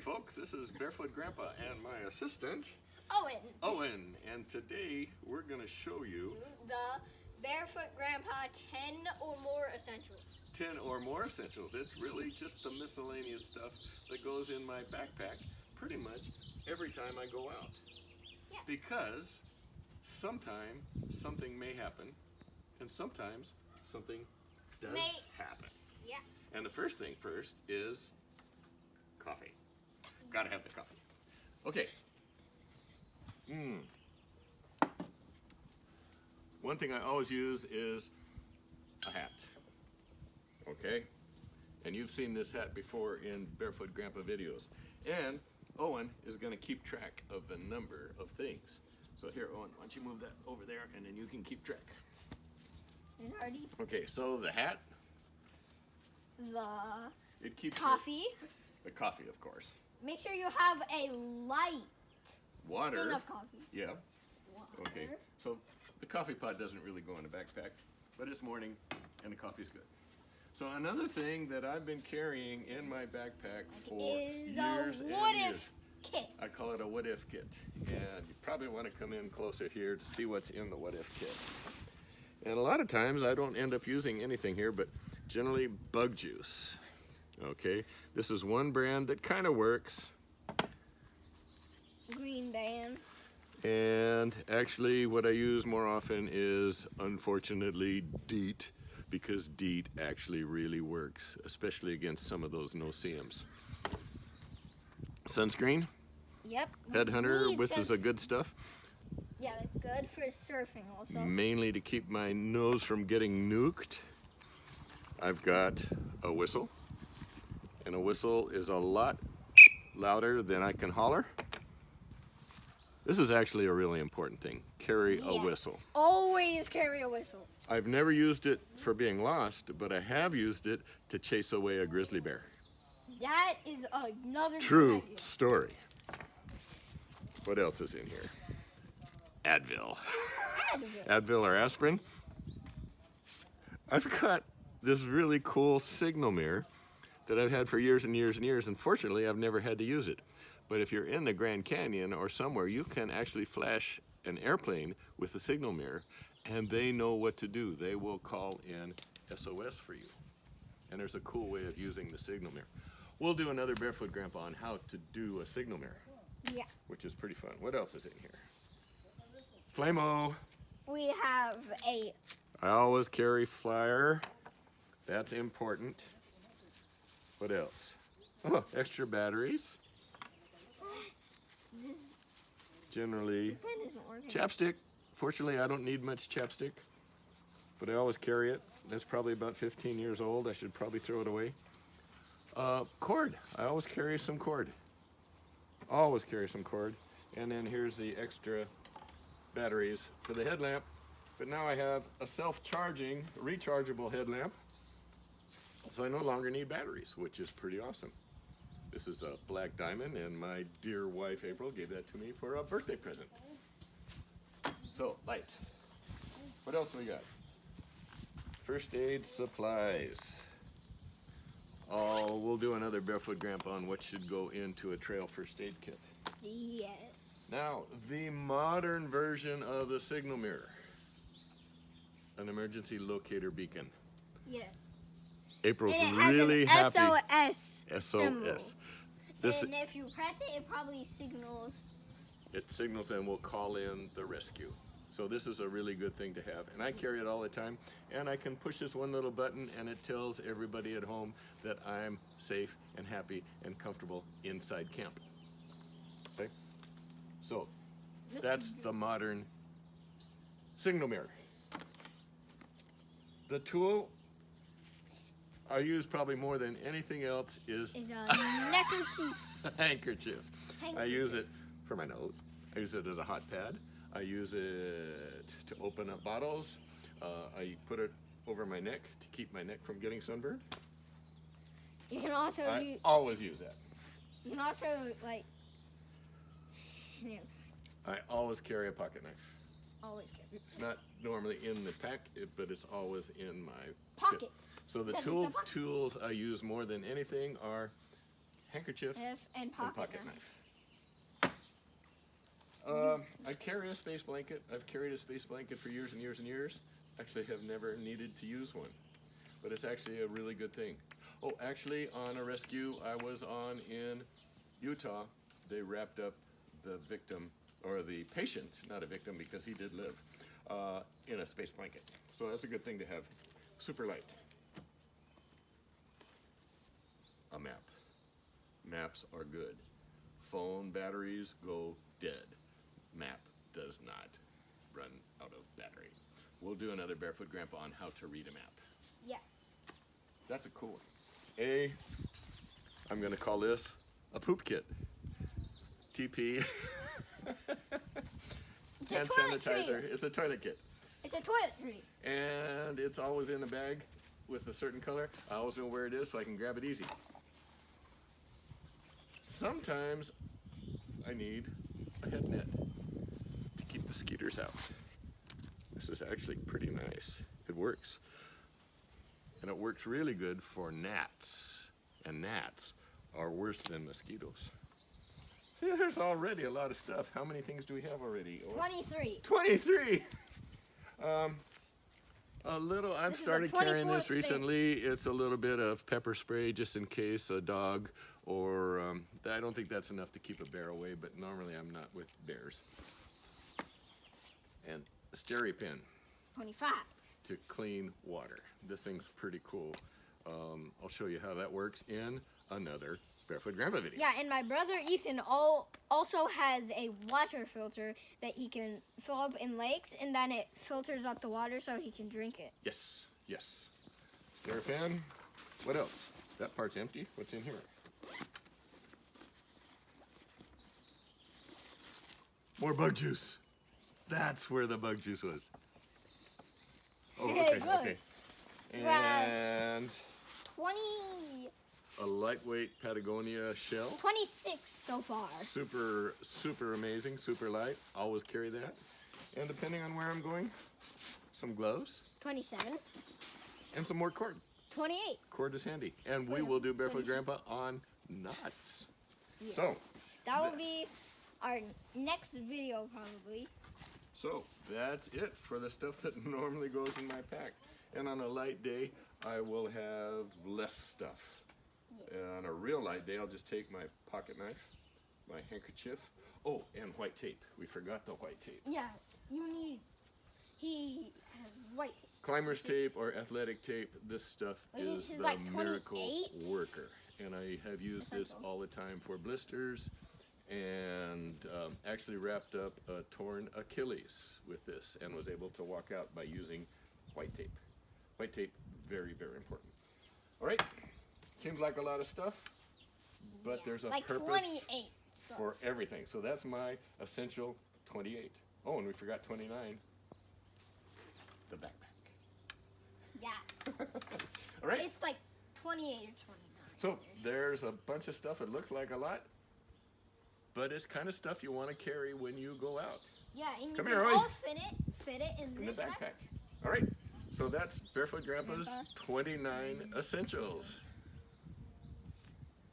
folks, this is Barefoot Grandpa and my assistant Owen, and today we're going to show you the Barefoot Grandpa 10 or more essentials. 10 or more essentials. It's really just the miscellaneous stuff that goes in my backpack pretty much every time I go out. Yeah. Because sometime something may happen and sometimes something does happen. Yeah. And the first thing first is coffee. Gotta have the coffee. Okay. One thing I always use is a hat. Okay? And you've seen this hat before in Barefoot Grandpa videos. And Owen is going to keep track of the number of things. So here, Owen, why don't you move that over there and then you can keep track. Already. Okay, so the hat. The it keeps coffee. The coffee, of course. Make sure you have a light Water. thing of coffee. Yeah. Water. Okay. So the coffee pot doesn't really go in a backpack, but it's morning and the coffee's good. So another thing that I've been carrying in my backpack for is years a and what years. if kit. I call it a what if kit. And you probably want to come in closer here to see what's in the what if kit. And a lot of times I don't end up using anything here, but generally bug juice. Okay, this is one brand that kind of works. Green band. And actually what I use more often is, unfortunately, DEET, because DEET actually really works, especially against some of those no-see-ums. Sunscreen. Yep. Headhunter, this is a good stuff. Yeah, that's good for surfing also. Mainly to keep my nose from getting nuked. I've got a whistle. And a whistle is a lot louder than I can holler. This is actually a really important thing. Carry a whistle. Always carry a whistle. I've never used it for being lost, but I have used it to chase away a grizzly bear. That is another True good idea. story. What else is in here? Advil. Advil or aspirin. I've got this really cool signal mirror that I've had for years and years and years, and fortunately I've never had to use it. But if you're in the Grand Canyon or somewhere, you can actually flash an airplane with a signal mirror and they know what to do. They will call in SOS for you. And there's a cool way of using the signal mirror. We'll do another Barefoot Grandpa on how to do a signal mirror. Yeah. Which is pretty fun. What else is in here? Flame-O. We have a... I always carry flyer. That's important. What else? Oh, extra batteries. Generally, pen isn't working. chapstick. Fortunately, I don't need much chapstick, but I always carry it. That's probably about 15 years old. I should probably throw it away. Cord. I always carry some cord. Always carry some cord. And then here's the extra batteries for the headlamp. But now I have a self-charging, rechargeable headlamp. So I no longer need batteries, which is pretty awesome. This is a black diamond, and my dear wife, April, gave that to me for a birthday present. So, light. What else do we got? First aid supplies. Oh, we'll do another Barefoot Grandpa on what should go into a trail first aid kit. Yes. Now, the modern version of the signal mirror. An emergency locator beacon. Yes. April's And it has really an happy. SOS. SOS. This, and if you press it, it probably signals. it signals and will call in the rescue. So this is a really good thing to have. And I carry it all the time. And I can push this one little button and it tells everybody at home that I'm safe and happy and comfortable inside camp. Okay? So that's the modern signal mirror. The tool I use probably more than anything else is a handkerchief. a handkerchief. I use it for my nose. I use it as a hot pad. I use it to open up bottles. I put it over my neck to keep my neck from getting sunburned. You can also I always use that. You can also like. Yeah. I always carry a pocket knife. Always carry. It's not normally in the pack, but it's always in my Pocket. kit. So the Because it's a pocket. tools I use more than anything are handkerchief, and pocket knife. I carry a space blanket. I've carried a space blanket for years and years and years. Actually, have never needed to use one, but it's actually a really good thing. Oh, actually, on a rescue I was on in Utah, they wrapped up the victim, or the patient, not a victim because he did live, in a space blanket. So that's a good thing to have. Super light. A map. Maps are good. Phone batteries go dead. Map does not run out of battery. We'll do another Barefoot Grandpa on how to read a map. Yeah. That's a cool one. I'm gonna call this a poop kit. TP. It's Hand a toiletry. sanitizer. It's a toilet kit. It's a toiletry. And it's always in a bag with a certain color. I always know where it is so I can grab it easy. Sometimes I need a head net to keep the skeeters out. This is actually pretty nice. It works. And it works really good for gnats. And gnats are worse than mosquitoes. See, there's already a lot of stuff. How many things do we have already? 23. 23! I've started carrying this recently. It's a little bit of pepper spray just in case a dog or, I don't think that's enough to keep a bear away, but normally I'm not with bears. And a SteriPen 25. to clean water. This thing's pretty cool. I'll show you how that works in another Barefoot Grandpa video. Yeah, and my brother Ethan also has a water filter that he can fill up in lakes, and then it filters up the water so he can drink it. Yes, yes. SteriPen. What else? That part's empty. What's in here? More bug juice. That's where the bug juice was. Oh, okay, Good. okay. And 20, a lightweight Patagonia shell. 26 so far. Super, super amazing, super light. Always carry that. And depending on where I'm going, some gloves 27. and some more cord. 28. Cord is handy. And we Yeah, will do Barefoot 27. Grandpa on nuts. Yeah. So, That will be our next video probably. So that's it for the stuff that normally goes in my pack. And on a light day, I will have less stuff. On a real light day, I'll just take my pocket knife, my handkerchief, oh, and white tape. We forgot the white tape. Yeah, he has white tape. Climber's tape or athletic tape, this stuff Well, is this is the like miracle 28? worker. And I have used That's this cool. all the time for blisters, and actually wrapped up a torn Achilles with this and was able to walk out by using white tape. White tape, very, very important. All right, seems like a lot of stuff, but Yeah, there's a like purpose 28 stuff. for everything. So that's my essential 28. Oh, and we forgot 29, the backpack. Yeah, All right, it's like 28 or 29. so there's a bunch of stuff. It looks like a lot, but it's kind of stuff you want to carry when you go out. Yeah, and Come you here, can Owen. all fit it in In the this backpack. All right, so that's Barefoot Grandpa's 29 essentials.